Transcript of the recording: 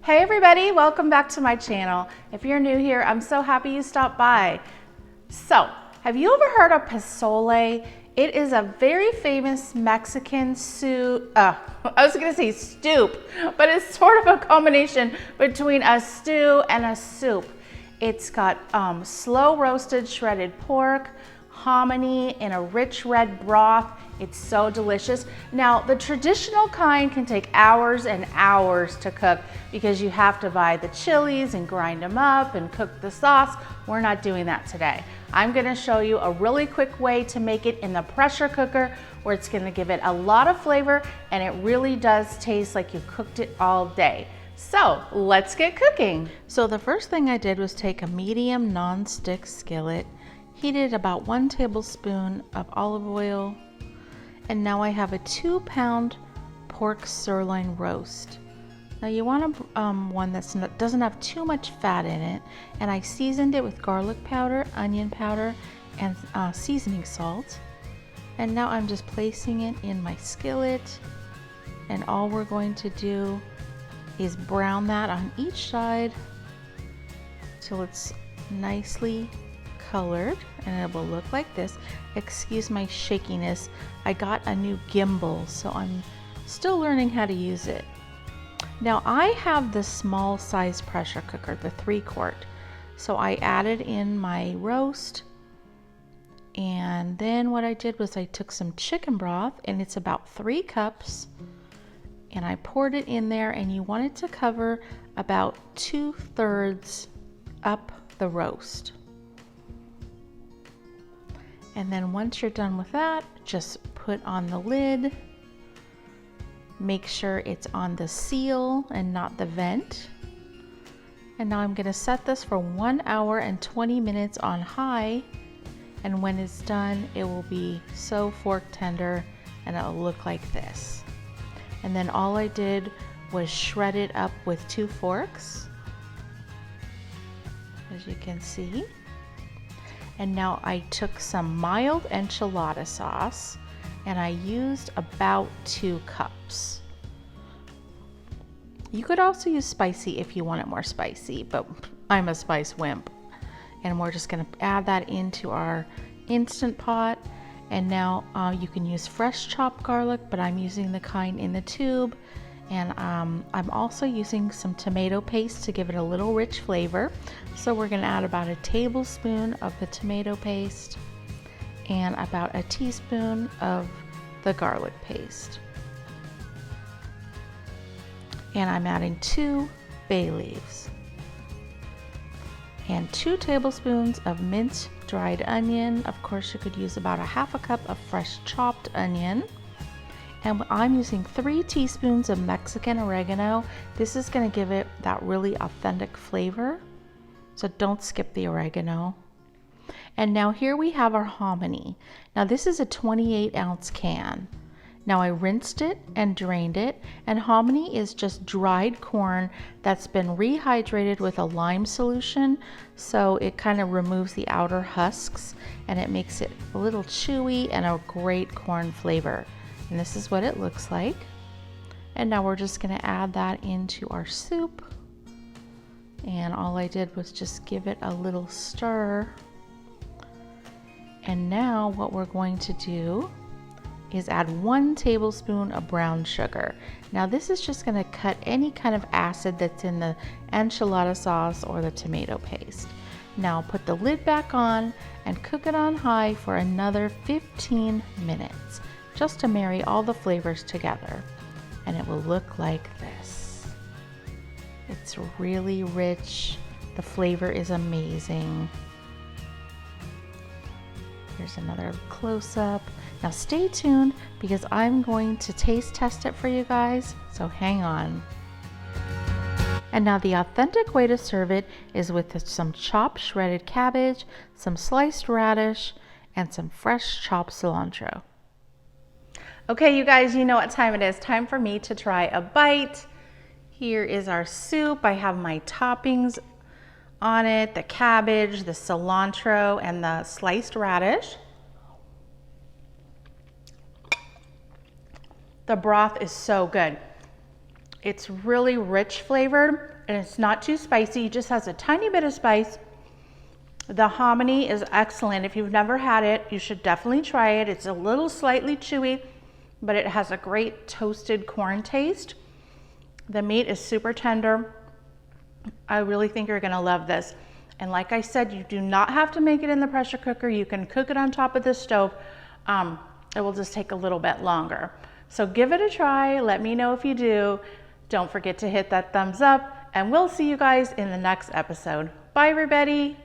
Hey everybody, welcome back to my channel. If you're new here, I'm so happy you stopped by. So, have you ever heard of Posole? It is a very famous Mexican soup. I was gonna say soup, but it's sort of a combination between a stew and a soup. It's got slow roasted shredded pork, hominy in a rich red broth. It's so delicious. Now, the traditional kind can take hours and hours to cook because you have to buy the chilies and grind them up and cook the sauce. We're not doing that today. I'm gonna show you a really quick way to make it in the pressure cooker where it's gonna give it a lot of flavor and it really does taste like you cooked it all day. So let's get cooking. So the first thing I did was take a medium non-stick skillet, heated about 1 tablespoon of olive oil, and now I have a 2-pound pork sirloin roast. Now you want one that doesn't have too much fat in it, and I seasoned it with garlic powder, onion powder, and seasoning salt. And now I'm just placing it in my skillet, and all we're going to do is brown that on each side till it's nicely colored, and it will look like this. Excuse my shakiness. I got a new gimbal, so I'm still learning how to use it. Now I have the small size pressure cooker, the 3-quart. So I added in my roast, and then what I did was I took some chicken broth, and it's about 3 cups, and I poured it in there, and you want it to cover about 2/3 up the roast. And then once you're done with that, just put on the lid. Make sure it's on the seal and not the vent. And now I'm gonna set this for 1 hour and 20 minutes on high. And when it's done, it will be so fork tender and it'll look like this. And then all I did was shred it up with 2 forks, as you can see. And now I took some mild enchilada sauce and I used about 2 cups. You could also use spicy if you want it more spicy, but I'm a spice wimp. And we're just gonna add that into our Instant Pot. And now you can use fresh chopped garlic, but I'm using the kind in the tube. And I'm also using some tomato paste to give it a little rich flavor. So we're gonna add about a tablespoon of the tomato paste and about a teaspoon of the garlic paste. And I'm adding 2 bay leaves and 2 tablespoons of minced dried onion. Of course, you could use about a 1/2 cup of fresh chopped onion. And I'm using 3 teaspoons of Mexican oregano. This is gonna give it that really authentic flavor. So don't skip the oregano. And now here we have our hominy. Now this is a 28-ounce can. Now I rinsed it and drained it, and hominy is just dried corn that's been rehydrated with a lime solution, so it kind of removes the outer husks and it makes it a little chewy and a great corn flavor. And this is what it looks like. And now we're just gonna add that into our soup. And all I did was just give it a little stir. And now what we're going to do is add 1 tablespoon of brown sugar. Now this is just gonna cut any kind of acid that's in the enchilada sauce or the tomato paste. Now put the lid back on and cook it on high for another 15 minutes, just to marry all the flavors together. And it will look like this. It's really rich. The flavor is amazing. Here's another close-up. Now stay tuned because I'm going to taste test it for you guys, so hang on. And now the authentic way to serve it is with some chopped shredded cabbage, some sliced radish, and some fresh chopped cilantro. Okay, you guys, you know what time it is. Time for me to try a bite. Here is our soup. I have my toppings on it, the cabbage, the cilantro, and the sliced radish. The broth is so good. It's really rich flavored and it's not too spicy. It just has a tiny bit of spice. The hominy is excellent. If you've never had it, you should definitely try it. It's a little slightly chewy, but it has a great toasted corn taste. The meat is super tender. I really think you're gonna love this. And like I said, you do not have to make it in the pressure cooker. You can cook it on top of the stove. It will just take a little bit longer. So give it a try. Let me know if you do. Don't forget to hit that thumbs up, and we'll see you guys in the next episode. Bye, everybody.